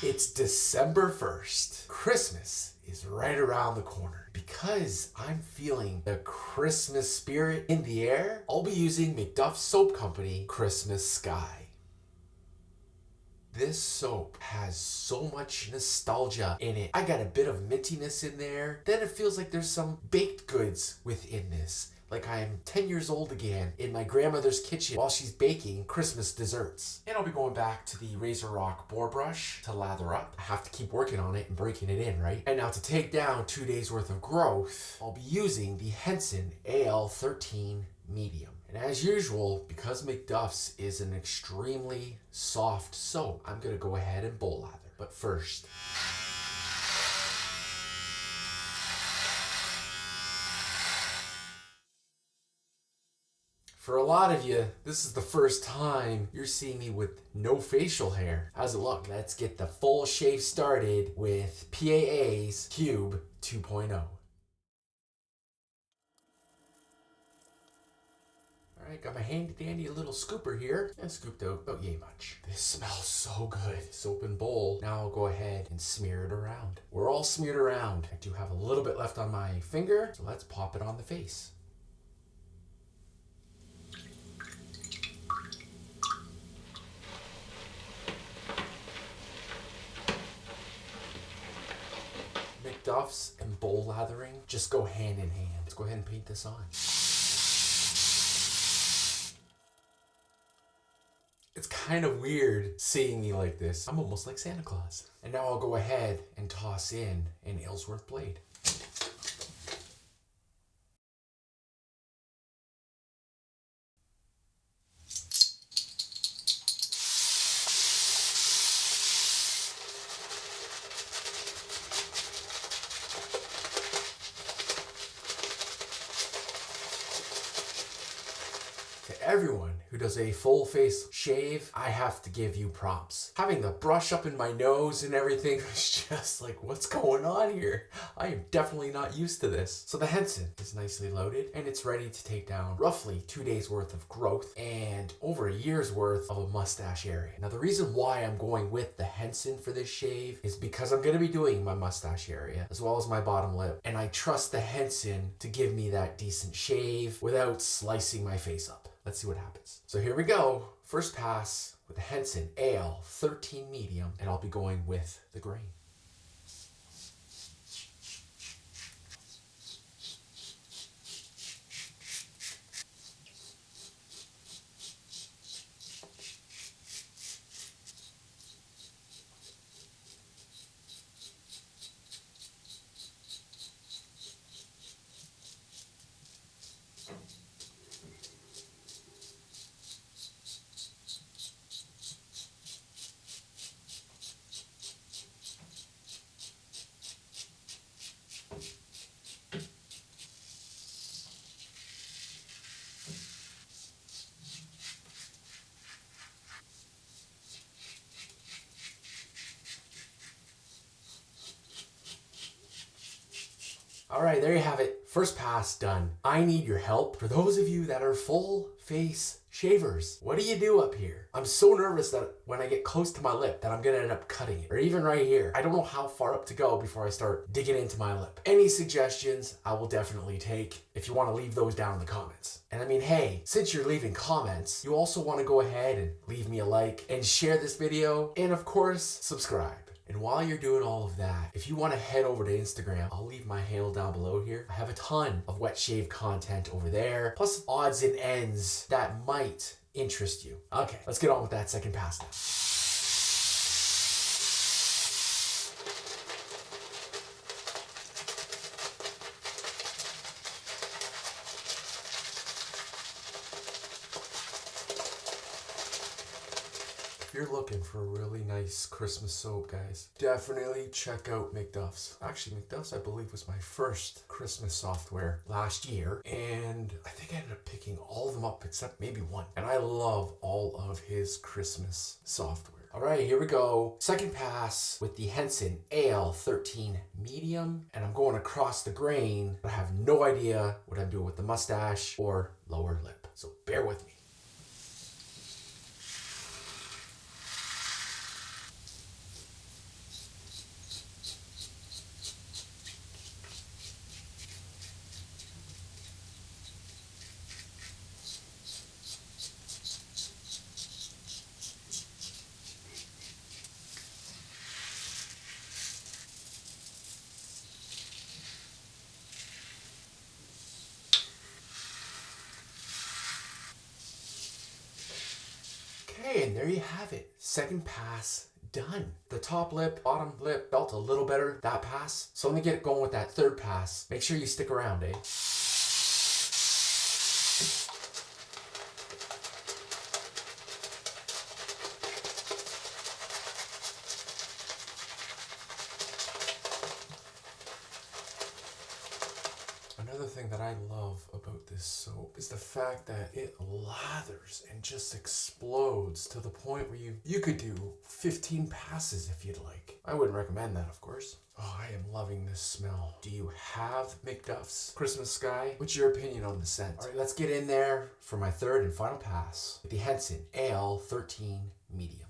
It's December 1st. Christmas is right around the corner. Because I'm feeling the Christmas spirit in the air, I'll be using McDuff Soap Company Christmas Sky. This soap has so much nostalgia in it. I got a bit of mintiness in there. Then it feels like there's some baked goods within this. Like I am 10 years old again in my grandmother's kitchen while she's baking Christmas desserts. And I'll be going back to the RazoRock boar brush to lather up. I have to keep working on it and breaking it in, right? And now to take down 2 days worth of growth, I'll be using the Henson AL-13 Medium. And as usual, because McDuff's is an extremely soft soap, I'm gonna go ahead and bowl lather. But first, for a lot of you, this is the first time you're seeing me with no facial hair. How's it look? Let's get the full shave started with PAA's Cube 2.0. All right, got my handy dandy little scooper here and scooped out about yay much. This smells so good. Soap and bowl. Now I'll go ahead and smear it around. We're all smeared around. I do have a little bit left on my finger, so let's pop it on the face. McDuff's and bowl lathering just go hand in hand. Let's go ahead and paint this on. It's kind of weird seeing me like this. I'm almost like Santa Claus. And now I'll go ahead and toss in an Aylesworth blade. To everyone who does a full face shave, I have to give you props. Having the brush up in my nose and everything was just like, what's going on here? I am definitely not used to this. So the Henson is nicely loaded and it's ready to take down roughly 2 days worth of growth and over a year's worth of a mustache area. Now the reason why I'm going with the Henson for this shave is because I'm going to be doing my mustache area as well as my bottom lip, and I trust the Henson to give me that decent shave without slicing my face up. Let's see what happens. So here we go. First pass with the Henson AL-13 Medium, and I'll be going with the grain. All right, there you have it. First pass done. I need your help. For those of you that are full face shavers, what do you do up here? I'm so nervous that when I get close to my lip that I'm gonna end up cutting it. Or even right here. I don't know how far up to go before I start digging into my lip. Any suggestions I will definitely take if you wanna leave those down in the comments. And I mean, hey, since you're leaving comments, you also wanna go ahead and leave me a like and share this video, and of course, subscribe. And while you're doing all of that, if you want to head over to Instagram, I'll leave my handle down below here. I have a ton of wet shave content over there, plus odds and ends that might interest you. Okay, let's get on with that second pass now. If you're looking for a really nice Christmas soap, guys, definitely check out McDuff's. Actually, McDuff's, I believe, was my first Christmas software last year, and I think I ended up picking all of them up except maybe one. And I love all of his Christmas software. All right, here we go. Second pass with the Henson AL-13 Medium, and I'm going across the grain, but I have no idea what I'm doing with the mustache or lower lip, so bear with me. Okay, and there you have it. Second pass done. The top lip, bottom lip felt a little better that pass. So let me get going with that third pass. Make sure you stick around, eh? Another thing that I love about this soap is the fact that it lathers and just explodes to the point where you could do 15 passes if you'd like. I wouldn't recommend that, of course. Oh, I am loving this smell. Do you have McDuff's Christmas Sky? What's your opinion on the scent? All right, let's get in there for my third and final pass with the Henson AL-13 Medium.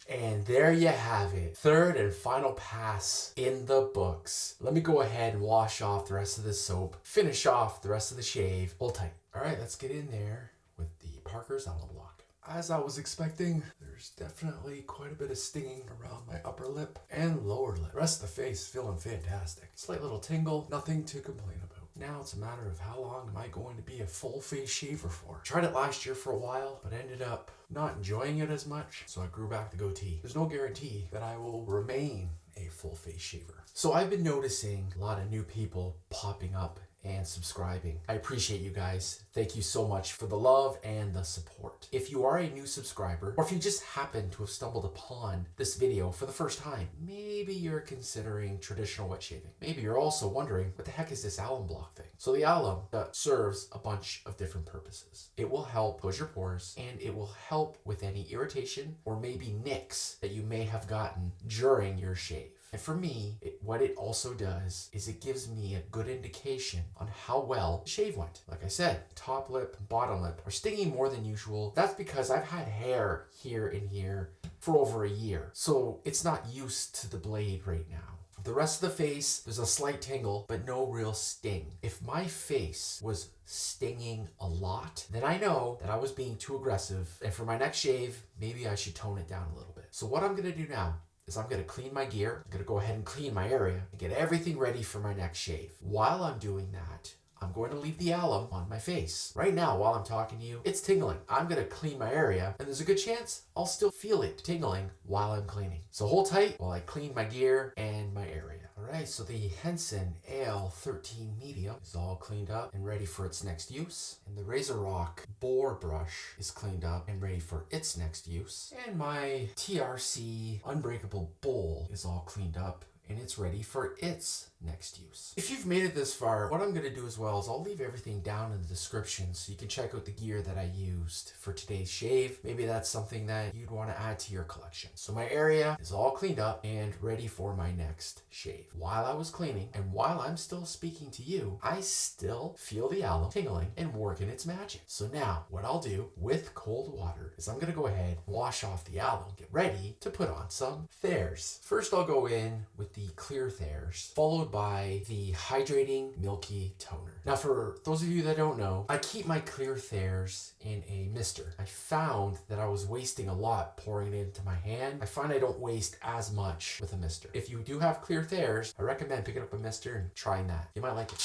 And there you have it. Third and final pass in the books. Let me go ahead and wash off the rest of this soap, finish off the rest of the shave. Hold tight. All right, let's get in there with the Parker's Alum Block. As I was expecting, there's definitely quite a bit of stinging around my upper lip and lower lip. The rest of the face feeling fantastic. Slight little tingle, nothing to complain about. Now it's a matter of how long am I going to be a full face shaver for. Tried it last year for a while, but ended up not enjoying it as much, so I grew back the goatee. There's no guarantee that I will remain a full face shaver. So I've been noticing a lot of new people popping up and subscribing. I appreciate you guys. Thank you so much for the love and the support. If you are a new subscriber, or if you just happen to have stumbled upon this video for the first time, maybe you're considering traditional wet shaving. Maybe you're also wondering, what the heck is this alum block thing? So the alum serves a bunch of different purposes. It will help close your pores, and it will help with any irritation or maybe nicks that you may have gotten during your shave. And for me, what it also does is it gives me a good indication on how well the shave went. Like I said, top lip and bottom lip are stinging more than usual. That's because I've had hair here and here for over a year. So it's not used to the blade right now. The rest of the face, there's a slight tingle, but no real sting. If my face was stinging a lot, then I know that I was being too aggressive. And for my next shave, maybe I should tone it down a little bit. So what I'm gonna do now is I'm gonna clean my gear. I'm gonna go ahead and clean my area and get everything ready for my next shave. While I'm doing that, I'm going to leave the alum on my face. Right now, while I'm talking to you, it's tingling. I'm gonna clean my area, and there's a good chance I'll still feel it tingling while I'm cleaning. So hold tight while I clean my gear and my area. All right, so the Henson AL-13 Medium is all cleaned up and ready for its next use. And the RazoRock boar brush is cleaned up and ready for its next use. And my TRC unbreakable bowl is all cleaned up and it's ready for its next use. If you've made it this far, what I'm gonna do as well is I'll leave everything down in the description so you can check out the gear that I used for today's shave. Maybe that's something that you'd wanna add to your collection. So my area is all cleaned up and ready for my next shave. While I was cleaning and while I'm still speaking to you, I still feel the alum tingling and working its magic. So now what I'll do with cold water is I'm gonna go ahead, wash off the alum, get ready to put on some Thayers. First I'll go in with the clear Thayers, followed by the hydrating milky toner. Now for those of you that don't know, I keep my clear Thayers in a mister. I found that I was wasting a lot pouring it into my hand. I find I don't waste as much with a mister. If you do have clear Thayers, I recommend picking up a mister and trying that. You might like it.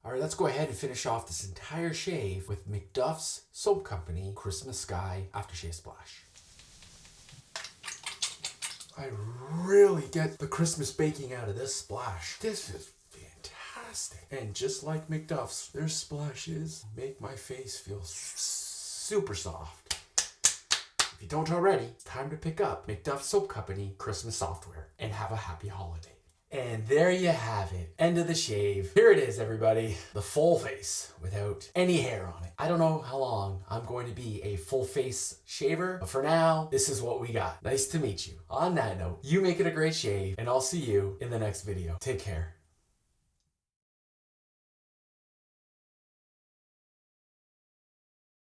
All right, let's go ahead and finish off this entire shave with McDuff's Soap Company Christmas Sky Aftershave Splash. I really get the Christmas baking out of this splash. This is fantastic. And just like McDuff's, their splashes make my face feel super soft. If you don't already, it's time to pick up McDuff Soap Company Christmas software and have a happy holiday. And there you have it. End of the shave. Here it is, everybody. The full face without any hair on it. I don't know how long I'm going to be a full face shaver, but for now, this is what we got. Nice to meet you. On that note, you make it a great shave, and I'll see you in the next video. Take care.